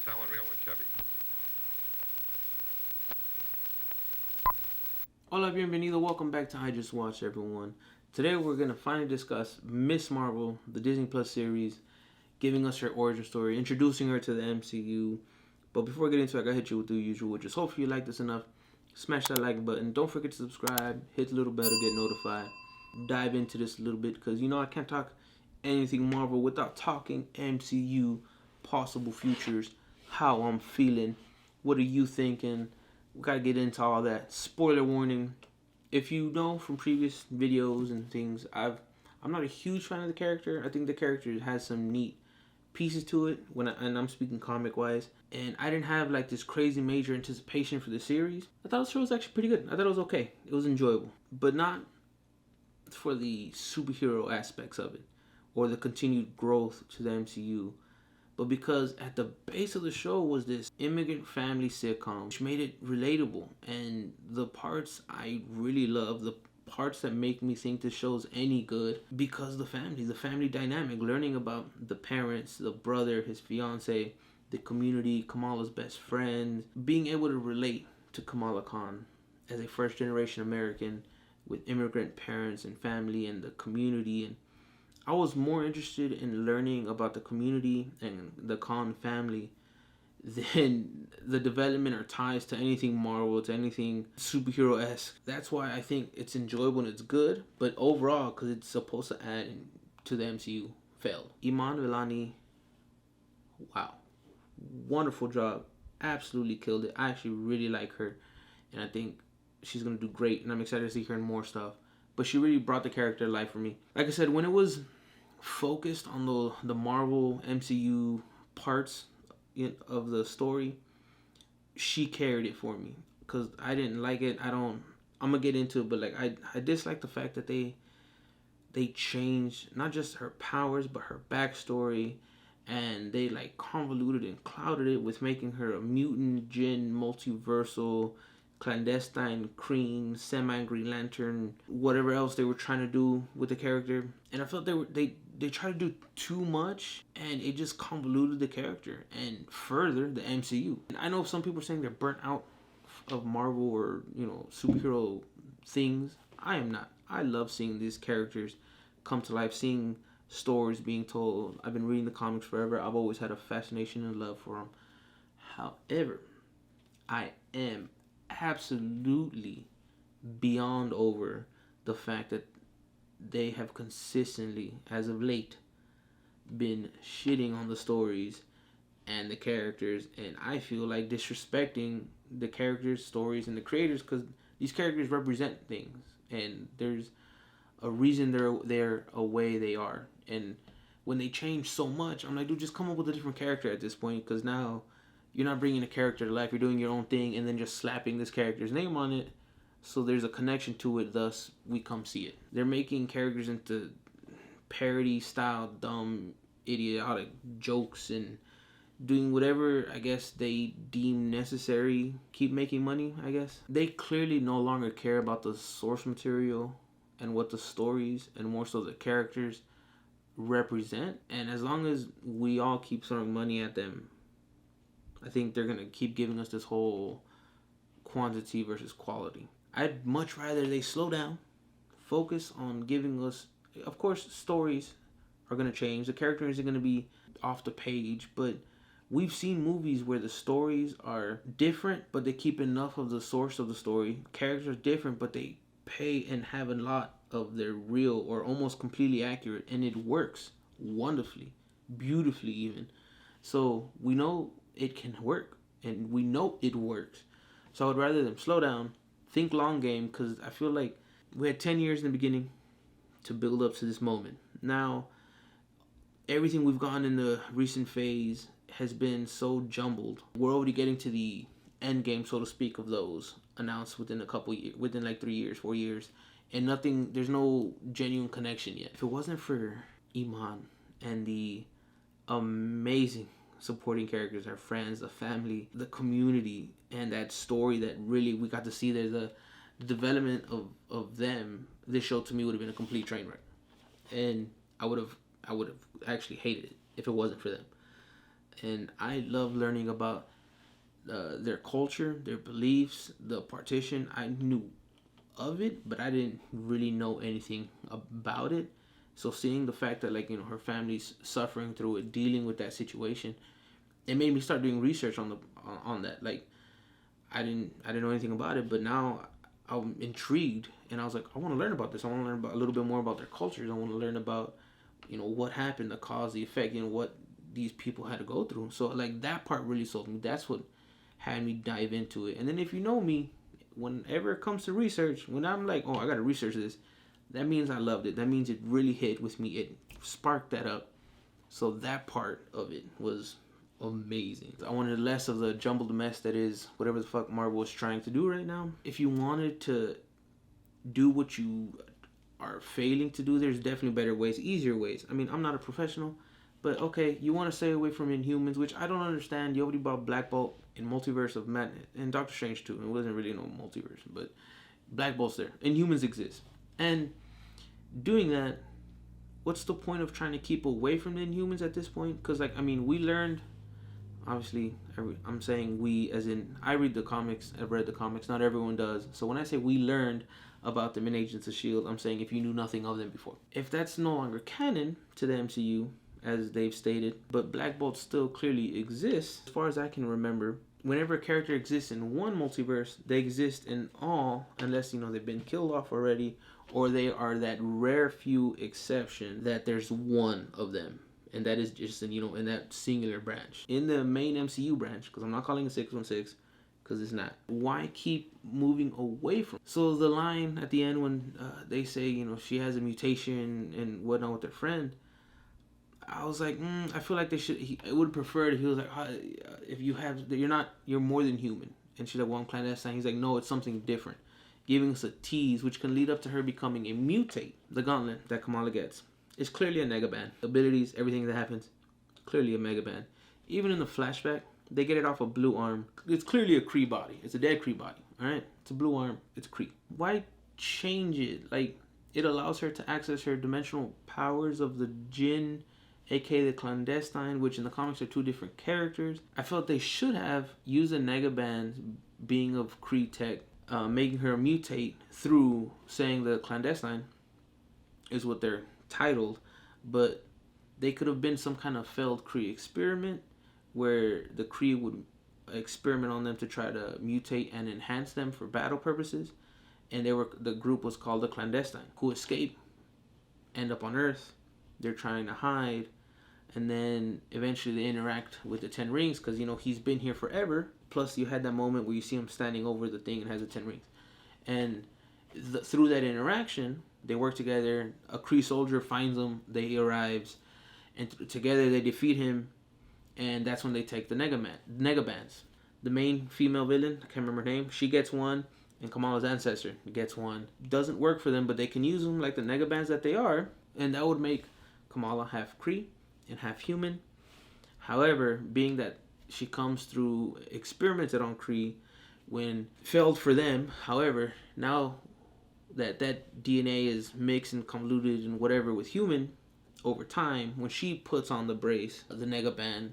selling real one, Chevy. Hola, bienvenido. Welcome back to IJustWatched, everyone. Today we're going to finally discuss Miss Marvel, the Disney Plus series, giving us her origin story, introducing her to the MCU. But before we get into it, I got to hit you with the usual, which is hopefully you like this enough. Smash that like button. Don't forget to subscribe. Hit the little bell to get notified. Dive into this a little bit because, I can't talk anything Marvel without talking MCU, possible futures, how I'm feeling, what are you thinking. We gotta get into all that. Spoiler warning. If you know from previous videos and things, I'm not a huge fan of the character. I think the character has some neat pieces to it and I'm speaking comic wise. And I didn't have like this crazy major anticipation for the series. I thought the show was actually pretty good. I thought it was okay. It was enjoyable, but not for the superhero aspects of it or the continued growth to the MCU, but because at the base of the show was this immigrant family sitcom, which made it relatable. And the parts I really love, the parts that make me think this show's any good, because the family dynamic, learning about the parents, the brother, his fiance, the community, Kamala's best friend, being able to relate to Kamala Khan as a first generation American with immigrant parents and family and the community. And I was more interested in learning about the community and the Khan family than the development or ties to anything Marvel, to anything superhero-esque. That's why I think it's enjoyable and it's good, but overall, because it's supposed to add to the MCU, failed. Iman Vellani, wow. Wonderful job. Absolutely killed it. I actually really like her, and I think she's going to do great, and I'm excited to see her in more stuff. But she really brought the character to life for me. Like I said, when it was focused on the Marvel MCU parts of the story, she carried it for me because I didn't like it. I'm gonna get into it, but like I dislike the fact that they changed not just her powers but her backstory, and they like convoluted and clouded it with making her a mutant, Jinn, multiversal, clandestine, Kreen, semi-Green Lantern, whatever else they were trying to do with the character. And I felt they tried to do too much, and it just convoluted the character and further the MCU. And I know some people are saying they're burnt out of Marvel or superhero things. I am not. I love seeing these characters come to life, seeing stories being told. I've been reading the comics forever. I've always had a fascination and love for them. However, I am absolutely beyond over the fact that they have consistently, as of late, been shitting on the stories and the characters, and I feel like disrespecting the characters, stories, and the creators, because these characters represent things, and there's a reason they're a way they are. And when they change so much, I'm like, dude, just come up with a different character at this point, because now you're not bringing a character to life. You're doing your own thing and then just slapping this character's name on it, so there's a connection to it, thus we come see it. They're making characters into parody style dumb idiotic jokes and doing whatever I guess they deem necessary, keep making money. I guess they clearly no longer care about the source material and what the stories and more so the characters represent. And as long as we all keep throwing money at them, I think they're gonna keep giving us this whole quantity versus quality. I'd much rather they slow down, focus on giving us, of course, stories are going to change. The characters are going to be off the page, but we've seen movies where the stories are different, but they keep enough of the source of the story. Characters are different, but they pay and have a lot of their real or almost completely accurate, and it works wonderfully, beautifully even. So we know it can work, and we know it works. So I would rather them slow down, think long game, because I feel like we had 10 years in the beginning to build up to this moment. Now, everything we've gone in the recent phase has been so jumbled. We're already getting to the end game, so to speak, of those announced within a couple years, within like 3 years, 4 years, and nothing. There's no genuine connection yet. If it wasn't for Iman and the amazing supporting characters, our friends, the family, the community, and that story that really we got to see there, the development of them, this show to me would have been a complete train wreck, and I would have actually hated it if it wasn't for them. and I love learning about their culture, their beliefs, the partition. I knew of it, but I didn't really know anything about it. So seeing the fact that, like, her family's suffering through it, dealing with that situation, it made me start doing research on that. Like, I didn't know anything about it, but now I'm intrigued, and I was like, I want to learn about this. I want to learn about a little bit more about their cultures. I want to learn about, what happened, the cause, the effect, what these people had to go through. So, like, that part really sold me. That's what had me dive into it. And then if you know me, whenever it comes to research, when I'm like, oh, I gotta research this, that means I loved it. That means it really hit with me. It sparked that up. So that part of it was amazing. I wanted less of the jumbled mess that is whatever the fuck Marvel is trying to do right now. If you wanted to do what you are failing to do, there's definitely better ways, easier ways. I mean, I'm not a professional, but okay, you want to stay away from Inhumans, which I don't understand. You already bought Black Bolt in Multiverse of Madness, and Doctor Strange too. It wasn't really no multiverse, but Black Bolt's there. Inhumans exist. And doing that, what's the point of trying to keep away from the Inhumans at this point? Because, like, I mean, we learned, obviously, I'm saying we as in, I read the comics, I've read the comics, not everyone does. So when I say we learned about them in Agents of S.H.I.E.L.D., I'm saying if you knew nothing of them before. If that's no longer canon to the MCU, as they've stated, but Black Bolt still clearly exists, as far as I can remember, whenever a character exists in one multiverse, they exist in all, unless, they've been killed off already, or they are that rare few exception that there's one of them. And that is just in that singular branch. In the main MCU branch, because I'm not calling it 616, because it's not. Why keep moving away from? So the line at the end when they say, she has a mutation and whatnot with their friend, I was like, I feel like they should. I would prefer it. He was like, if you have, you're more than human. And she's like, well, I'm clandestine. He's like, no, it's something different. Giving us a tease, which can lead up to her becoming a mutate. The gauntlet that Kamala gets is clearly a Negaban. Abilities, everything that happens, clearly a Megaban. Even in the flashback, they get it off a blue arm. It's clearly a Kree body. It's a dead Kree body. All right, it's a blue arm. It's Kree. Why change it? Like, it allows her to access her dimensional powers of the Jinn, aka the clandestine, which in the comics are two different characters. I felt they should have used a Negaban being of Kree tech, making her mutate through saying the clandestine is what they're titled, but they could have been some kind of failed Kree experiment where the Kree would experiment on them to try to mutate and enhance them for battle purposes, and the group was called the clandestine, who escape, end up on Earth. They're trying to hide, and then eventually they interact with the 10 rings because, he's been here forever. Plus, you had that moment where you see him standing over the thing and has the 10 rings. And through that interaction, they work together. A Kree soldier finds him. He arrives. And together they defeat him. And that's when they take the Negabans. The main female villain, I can't remember her name, she gets one. And Kamala's ancestor gets one. Doesn't work for them, but they can use them like the Negabans that they are. And that would make Kamala half Kree and half human. However, being that she comes through experimented on Kree when failed for them, however, now that DNA is mixed and convoluted and whatever with human, over time, when she puts on the brace, the Negaban,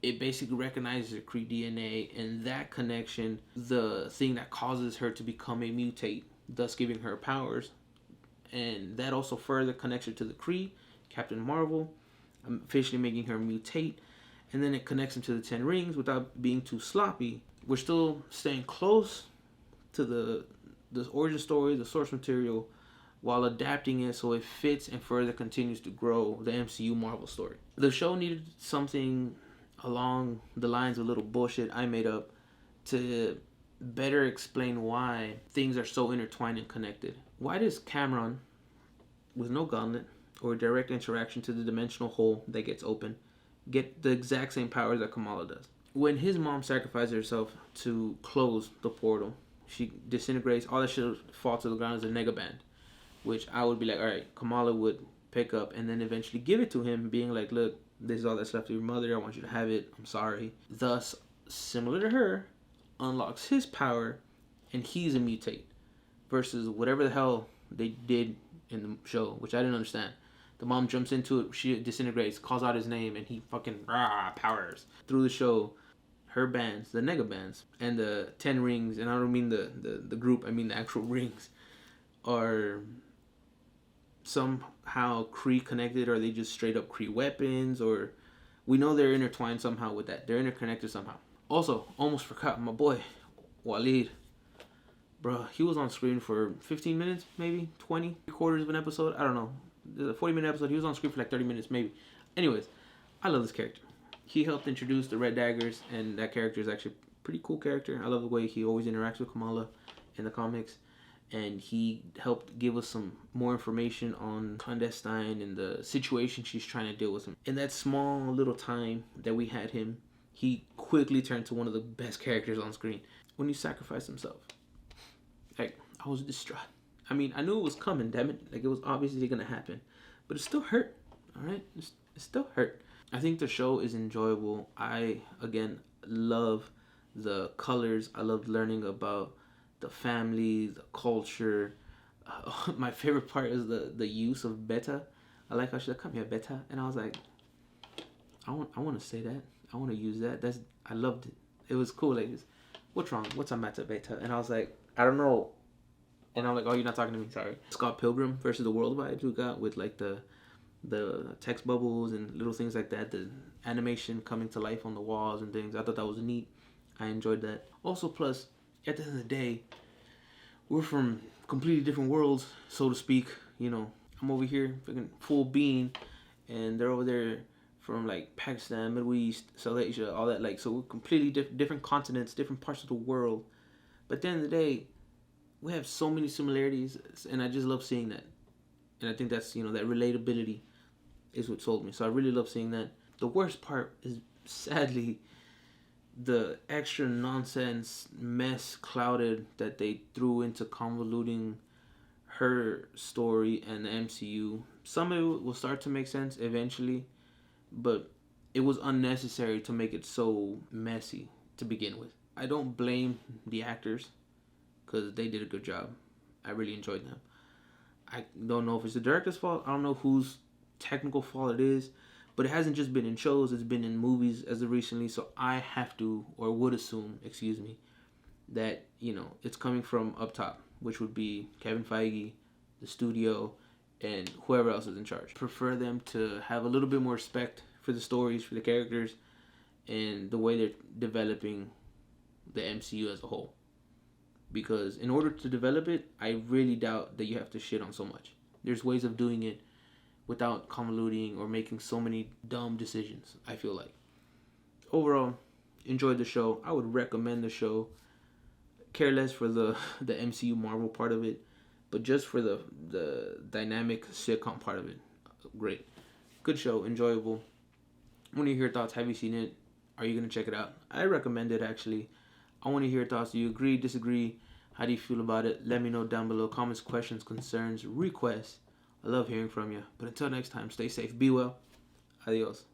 it basically recognizes her Kree DNA, and that connection, the thing that causes her to become a mutate, thus giving her powers, and that also further connects her to the Kree, Captain Marvel, officially making her mutate, and then it connects him to the 10 rings without being too sloppy. We're still staying close to the origin story, the source material, while adapting it so it fits and further continues to grow the MCU Marvel story. The show needed something along the lines of a little bullshit I made up to better explain why things are so intertwined and connected. Why does Cameron, with no gauntlet or direct interaction to the dimensional hole that gets open, get the exact same powers that Kamala does? When his mom sacrificed herself to close the portal, she disintegrates, all that shit falls to the ground as a Negaban, which I would be like, alright, Kamala would pick up and then eventually give it to him, being like, look, this is all that's left of your mother, I want you to have it, I'm sorry. Thus, similar to her, unlocks his power and he's a mutate, versus whatever the hell they did in the show, which I didn't understand. The mom jumps into it, she disintegrates, calls out his name, and he fucking powers. Through the show, her bands, the nega bands, and the 10 rings, and I don't mean the group, I mean the actual rings, are somehow Kree connected, or are they just straight up Kree weapons, or we know they're intertwined somehow with that. They're interconnected somehow. Also, almost forgot my boy, Walid. Bro, he was on screen for 15 minutes, maybe 20, 3/4 of an episode. I don't know. The 40-minute episode, he was on screen for like 30 minutes, maybe. Anyways, I love this character. He helped introduce the Red Daggers, and that character is actually a pretty cool character. I love the way he always interacts with Kamala in the comics. And he helped give us some more information on Clandestine and the situation she's trying to deal with him. In that small little time that we had him, he quickly turned to one of the best characters on screen when he sacrificed himself. Like, I was distraught. I mean, I knew it was coming, damn it. Like, it was obviously going to happen. But it still hurt, all right? It still hurt. I think the show is enjoyable. I, again, love the colors. I love learning about the family, the culture. My favorite part is the use of beta. I like how she's like, come here, beta. And I was like, I want to say that. I want to use that. I loved it. It was cool. Like, what's wrong? What's a matter, beta? And I was like, I don't know. And I'm like, oh, you're not talking to me. Sorry. Scott Pilgrim versus the World vibes we got with like the text bubbles and little things like that. The animation coming to life on the walls and things. I thought that was neat. I enjoyed that. Also, plus, at the end of the day, we're from completely different worlds, so to speak. You know, I'm over here, freaking full being, and they're over there from like Pakistan, Middle East, South Asia, all that. Like, so we're completely different continents, different parts of the world. But at the end of the day, we have so many similarities, and I just love seeing that. And I think that's, you know, that relatability is what sold me. So I really love seeing that. The worst part is, sadly, the extra nonsense mess clouded that they threw into convoluting her story and the MCU. Some of it will start to make sense eventually, but it was unnecessary to make it so messy to begin with. I don't blame the actors because they did a good job. I really enjoyed them. I don't know if it's the director's fault. I don't know whose technical fault it is. But it hasn't just been in shows, it's been in movies as of recently. So I have to, or would assume, that, you know, it's coming from up top, which would be Kevin Feige, the studio, and whoever else is in charge. Prefer them to have a little bit more respect for the stories, for the characters, and the way they're developing the MCU as a whole. Because in order to develop it, I really doubt that you have to shit on so much. There's ways of doing it without convoluting or making so many dumb decisions, I feel like. Overall, enjoyed the show. I would recommend the show. Care less for the MCU Marvel part of it, but just for the dynamic sitcom part of it. Great. Good show, enjoyable. I want to hear your thoughts. Have you seen it? Are you going to check it out? I recommend it, actually. I want to hear your thoughts. Do you agree, disagree? How do you feel about it? Let me know down below. Comments, questions, concerns, requests. I love hearing from you. But until next time, stay safe, be well. Adios.